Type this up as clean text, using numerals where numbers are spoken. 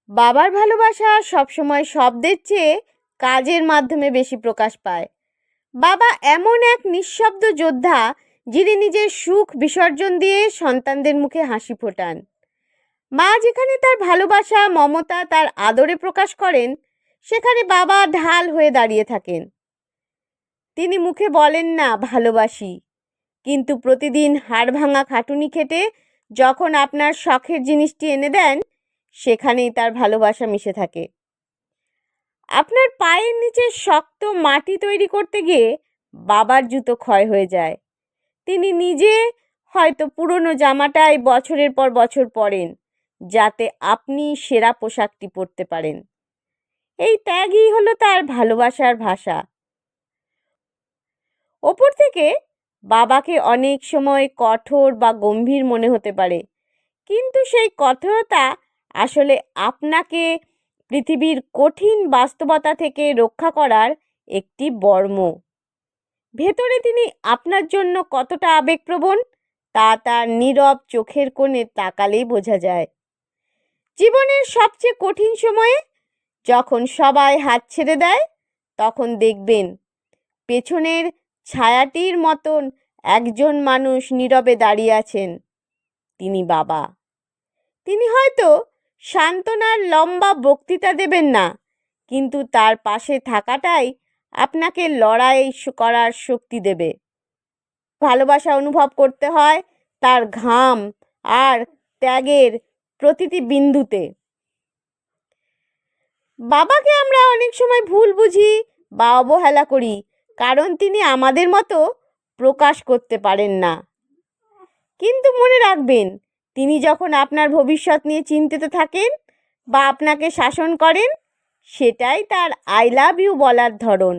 বাবার ভালোবাসা সবসময় শব্দের চেয়ে কাজের মাধ্যমে বেশি প্রকাশ পায়। বাবা এমন এক নিঃশব্দ যোদ্ধা, যিনি নিজের সুখ বিসর্জন দিয়ে সন্তানদের মুখে হাসি ফোটান। মা যেখানে তার ভালোবাসা, মমতা, তার আদরে প্রকাশ করেন, সেখানে বাবা ঢাল হয়ে দাঁড়িয়ে থাকেন। তিনি মুখে বলেন না ভালোবাসি, কিন্তু প্রতিদিন হাড়ভাঙা খাটুনি খেটে যখন আপনার শখের জিনিসটি এনে দেন, সেখানেই তার ভালোবাসা মিশে থাকে। আপনার পায়ের নিচে শক্ত মাটি তৈরি করতে গিয়ে বাবার জুতো ক্ষয় হয়ে যায়। তিনি নিজে হয়তো পুরনো জামাটাই বছরের পর বছর পরেন, যাতে আপনি সেরা পোশাকটি পরতে পারেন। এই ত্যাগই হলো তার ভালোবাসার ভাষা। ওপর থেকে বাবাকে অনেক সময় কঠোর বা গম্ভীর মনে হতে পারে, কিন্তু সেই কঠোরতা আসলে আপনাকে পৃথিবীর কঠিন বাস্তবতা থেকে রক্ষা করার একটি বর্ম। ভেতরে তিনি আপনার জন্য কতটা আবেগপ্রবণ তা তার নীরব চোখের কোণে তাকালেই বোঝা যায়। জীবনের সবচেয়ে কঠিন সময়ে যখন সবাই হাত ছেড়ে দেয়, তখন দেখবেন পেছনের ছায়াটির মতন একজন মানুষ নীরবে দাঁড়িয়ে আছেন। তিনি বাবা। তিনি হয়তো সান্ত্বনার লম্বা বক্তৃতা দেবেন না, কিন্তু তার পাশে থাকাটাই আপনাকে লড়াই করার শক্তি দেবে। ভালোবাসা অনুভব করতে হয় তার ঘাম আর ত্যাগের প্রতিটি বিন্দুতে। বাবাকে আমরা অনেক সময় ভুল বুঝি বা অবহেলা করি, কারণ তিনি আমাদের মতো প্রকাশ করতে পারেন না। কিন্তু মনে রাখবেন, তিনি যখন আপনার ভবিষ্যৎ নিয়ে চিন্তিত থাকেন বা আপনাকে শাসন করেন, সেটাই তার আই লাভ ইউ বলার ধরন।